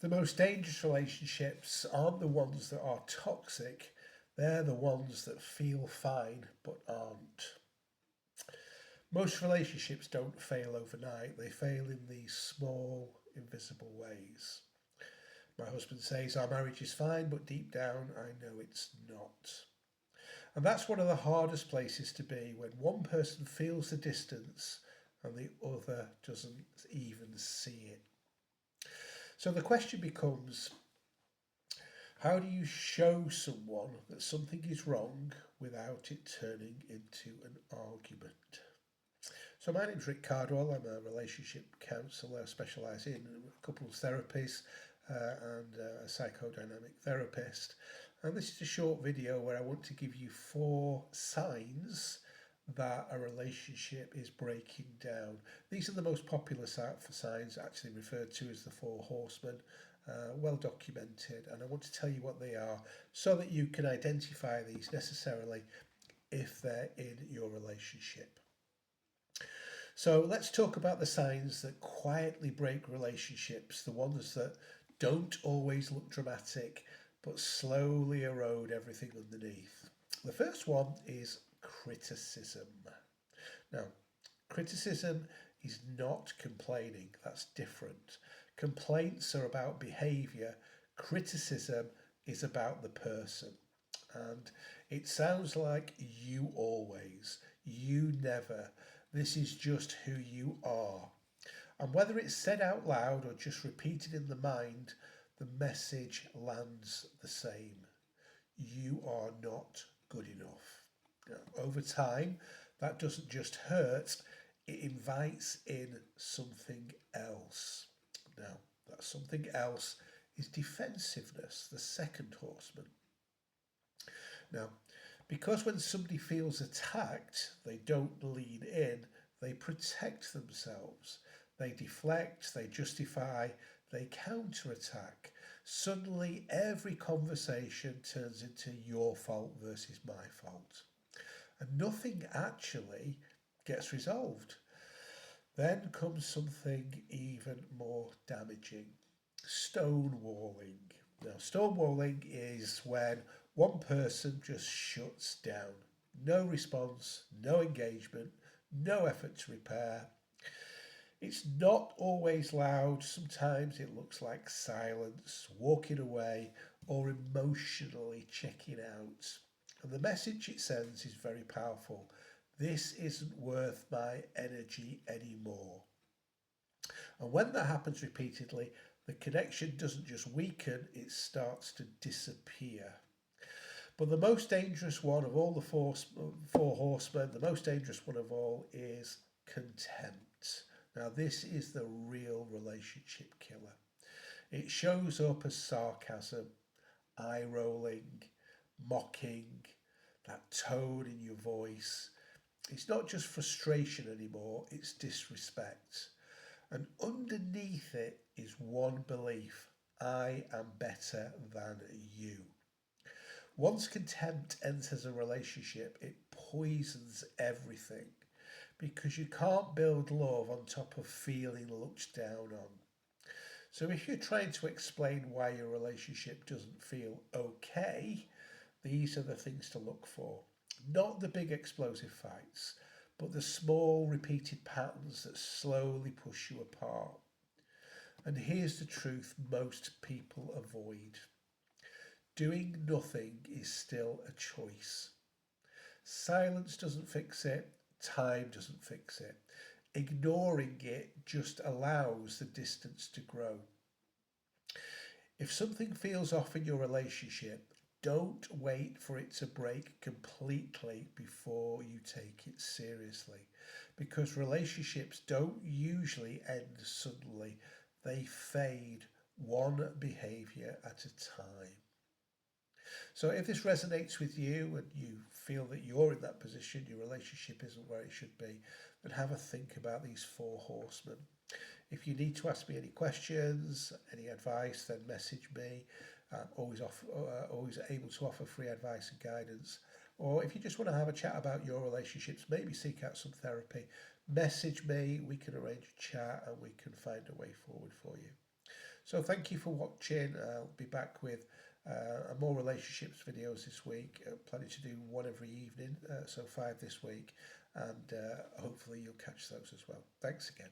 The most dangerous relationships aren't the ones that are toxic, they're the ones that feel fine but aren't. Most relationships don't fail overnight, they fail in these small, invisible ways. My husband says our marriage is fine, but deep down I know it's not. And that's one of the hardest places to be when one person feels the distance and the other doesn't even see it. So the question becomes, how do you show someone that something is wrong without it turning into an argument? So my name's Rick Cardwell. I'm a relationship counsellor specialising in couples therapies and a psychodynamic therapist. And this is a short video where I want to give you 4 signs that a relationship is breaking down. These are the most popular signs, actually referred to as the 4 horsemen, well documented, and I want to tell you what they are so that you can identify these necessarily if they're in your relationship. So let's talk about the signs that quietly break relationships, the ones that don't always look dramatic but slowly erode everything underneath. The first one is criticism. Now, criticism is not complaining, that's different. Complaints are about behaviour, criticism is about the person. And it sounds like you always, you never, this is just who you are. And whether it's said out loud or just repeated in the mind, the message lands the same. You are not good enough. Now, over time, that doesn't just hurt, it invites in something else. Now, that something else is defensiveness, the second horseman. Now, because when somebody feels attacked, they don't lean in, they protect themselves. They deflect, they justify, they counterattack. Suddenly, every conversation turns into your fault versus my fault. And nothing actually gets resolved. Then comes something even more damaging, stonewalling. Now, stonewalling is when one person just shuts down. No response, no engagement, no effort to repair. It's not always loud. Sometimes it looks like silence, walking away, or emotionally checking out. And the message it sends is very powerful. This isn't worth my energy anymore. And when that happens repeatedly, the connection doesn't just weaken, it starts to disappear. But the most dangerous one of all the four horsemen, the most dangerous one of all is contempt. Now, this is the real relationship killer. It shows up as sarcasm, eye rolling, mocking, that tone in your voice. It's not just frustration anymore, it's disrespect. And underneath it is one belief: I am better than you. Once contempt enters a relationship, it poisons everything because you can't build love on top of feeling looked down on. So if you're trying to explain why your relationship doesn't feel okay, these are the things to look for. Not the big explosive fights, but the small repeated patterns that slowly push you apart. And here's the truth most people avoid. Doing nothing is still a choice. Silence doesn't fix it, time doesn't fix it. Ignoring it just allows the distance to grow. If something feels off in your relationship, don't wait for it to break completely before you take it seriously, because relationships don't usually end suddenly. They fade one behaviour at a time. So if this resonates with you and you feel that you're in that position, your relationship isn't where it should be, then have a think about these 4 horsemen. If you need to ask me any questions, any advice, then message me. I'm always able to offer free advice and guidance. Or if you just want to have a chat about your relationships, maybe seek out some therapy, message me. We can arrange a chat and we can find a way forward for you. So thank you for watching. I'll be back with more relationships videos this week. Planning to do one every evening, so 5 this week, and hopefully you'll catch those as well. Thanks again.